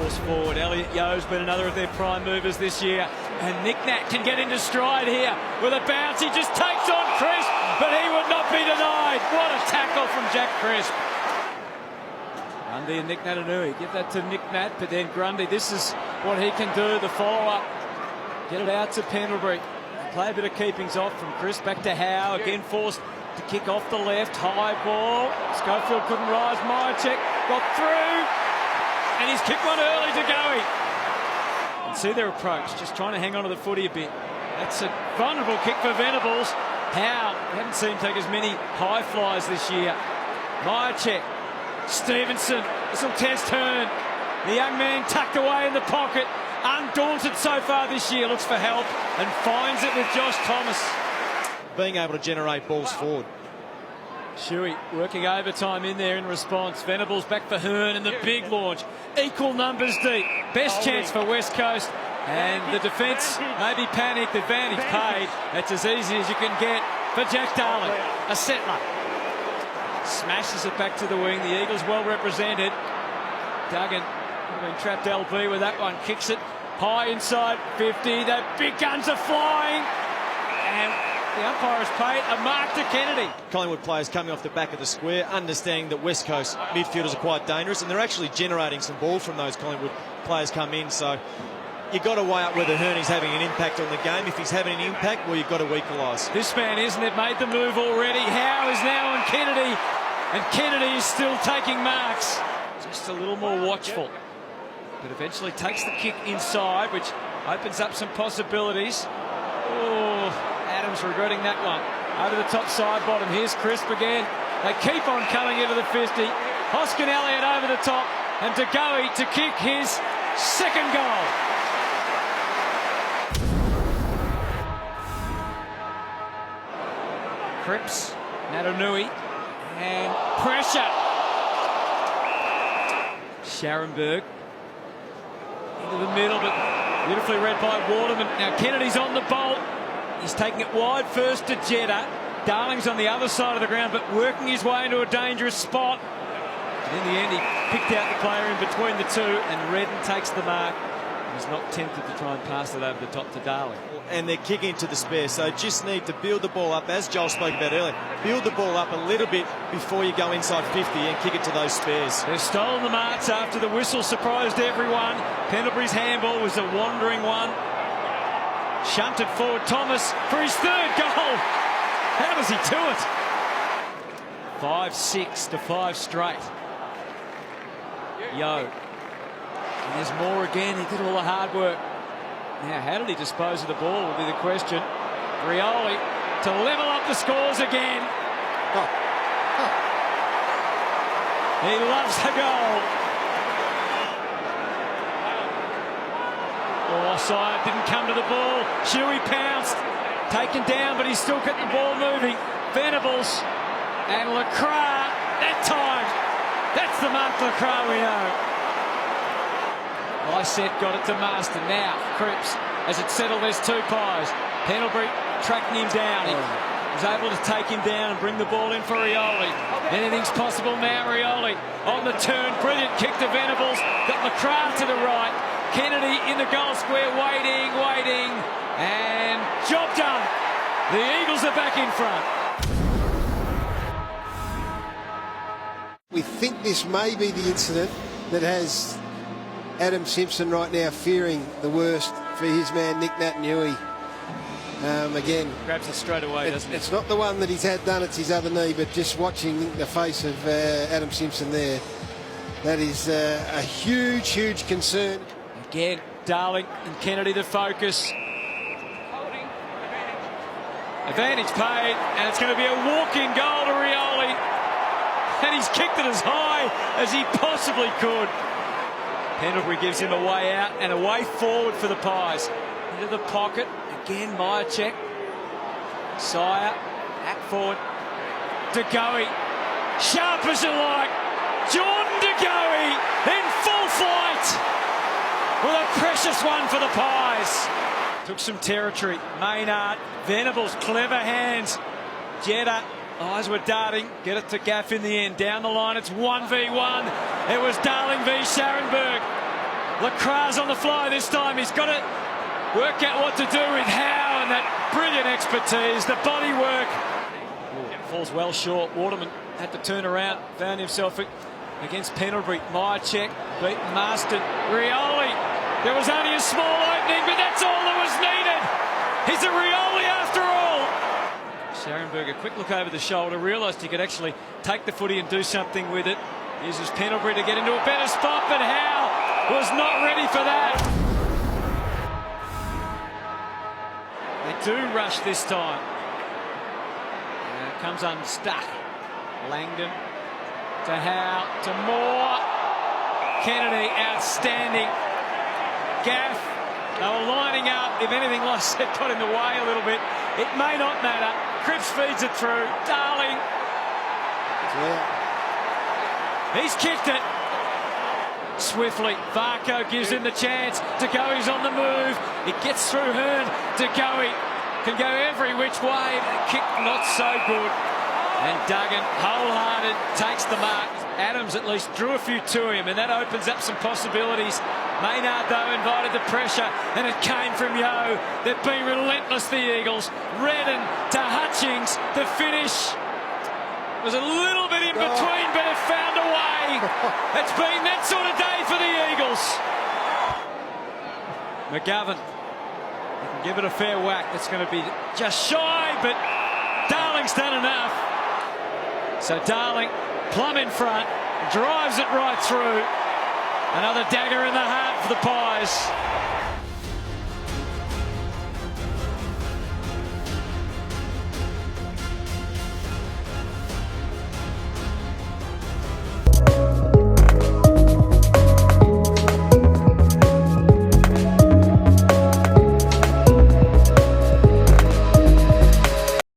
force forward. Elliot Yeo's been another of their prime movers this year. And Nick Nat can get into stride here with a bounce. He just takes on Crisp, but he would not be denied. What a tackle from Jack Crisp. Grundy and Nick Natanui. Give that to Nick Nat, but then Grundy, this is what he can do. The follow-up. Get it out to Pendlebury. Play a bit of keepings off from Crisp. Back to Howe. Again forced to kick off the left. High ball. Schofield couldn't rise. Myercheck got through. And he's kicked one early to Goey. And see their approach. Just trying to hang on to the footy a bit. That's a vulnerable kick for Venables. Howe. We haven't seen him take as many high flies this year. Myercheck. Stevenson. This will test Hearn. The young man tucked away in the pocket. Undaunted so far this year. Looks for help and finds it with Josh Thomas. Being able to generate balls forward. Shuey working overtime in there in response. Venables back for Hearn and the big launch. Equal numbers deep. Best chance for West Coast. And the defence maybe panicked. Advantage paid. That's as easy as you can get for Jack Darling. A settler. Smashes it back to the wing. The Eagles well represented. Duggan been trapped LB with that one. Kicks it high inside 50. The big guns are flying. And the umpire has paid a mark to Kennedy. Collingwood players coming off the back of the square, understanding that West Coast midfielders are quite dangerous, and they're actually generating some ball from those Collingwood players come in. So you've got to weigh up whether Hearney's having an impact on the game. If he's having an impact, well, you've got to equalise. This man, isn't it, made the move already. Howe is now on Kennedy, and Kennedy is still taking marks. Just a little more watchful. But eventually takes the kick inside, which opens up some possibilities. Oh, Adams regretting that one. Over the top side bottom. Here's Crisp again. They keep on coming into the 50. Hoskin Elliott over the top. And to Goey to kick his second goal. Cripps, Natanui, and pressure. Scharenberg into the middle, but beautifully read by Waterman. Now Kennedy's on the bolt. He's taking it wide first to Jeddah. Darling's on the other side of the ground, but working his way into a dangerous spot. And in the end, he picked out the player in between the two, and Redden takes the mark. He's not tempted to try and pass it over the top to Darling. And they're kicking to the spare, so just need to build the ball up, as Joel spoke about earlier. Build the ball up a little bit before you go inside 50 and kick it to those spares. They've stolen the marks after the whistle surprised everyone. Pendlebury's handball was a wandering one. Shunted forward Thomas for his third goal. How does he do it? 5-6 to 5 straight. Yo. And there's more again. He did all the hard work. Now, how did he dispose of the ball will be the question. Rioli to level up the scores again. He loves the goal. Offside, didn't come to the ball. Shuey pounced. Taken down, but he's still got the ball moving. Venables and Lacroix. That time. That's the Mark Lacroix we know. Lyset got it to Marston. Now, Cripps, as it settled, there's two pies. Pendlebury tracking him down. He was able to take him down and bring the ball in for Rioli. Anything's possible now, Rioli. On the turn, brilliant kick to Venables. Got Lacroix to the right. Kennedy in the goal square, waiting. And job done. The Eagles are back in front. We think this may be the incident that has Adam Simpson right now fearing the worst for his man Nick Natanui. Again, grabs it straight away, doesn't it? It's not the one that he's had done, it's his other knee, but just watching the face of Adam Simpson there, that is a huge concern. Again, Darling and Kennedy the focus. Advantage paid, and it's going to be a walk-in goal to Rioli. And he's kicked it as high as he possibly could. Pendlebury gives him a way out and a way forward for the Pies. Into the pocket. Again, Myercheck. Sire. Back forward. De Goey. Sharp as you like. Jordan De Goey in full flight. With a precious one for the Pies. Took some territory. Maynard. Venables. Clever hands. Jeddah. Eyes were darting. Get it to Gaff in the end. Down the line, it's 1v1. It was Darling v Scharenberg. Lacroix on the fly this time. He's got to work out what to do with Howe and that brilliant expertise, the body work. Falls well short. Waterman had to turn around, found himself against Pendlebury. Myercheck beaten Marston. Rioli. There was only a small opening, but that's all that was needed. He's a Rioli after all. Scharenberger, quick look over the shoulder, realised he could actually take the footy and do something with it. Uses Pendlebury to get into a better spot, but Howe was not ready for that. They do rush this time. Comes unstuck. Langdon to Howe, to Moore. Kennedy, outstanding. Gaff, they were lining up. If anything, like I said, got in the way a little bit. It may not matter. Cripps feeds it through. Darling. He's kicked it. Swiftly, Varco gives him the chance. De Goey's on the move. It gets through Hearn. De Goey can go every which way. Kick not so good. And Duggan, wholehearted, takes the mark. Adams at least drew a few to him, and that opens up some possibilities. Maynard, though, invited the pressure, and it came from Yeo. They've been relentless, the Eagles. Redden to Hutchings. The finish was a little bit in between, but it found a way. It's been that sort of day for the Eagles. McGovern. You can give it a fair whack. That's going to be just shy, but Darling's done enough. So Darling, plumb in front, drives it right through. Another dagger in the heart for the Pies.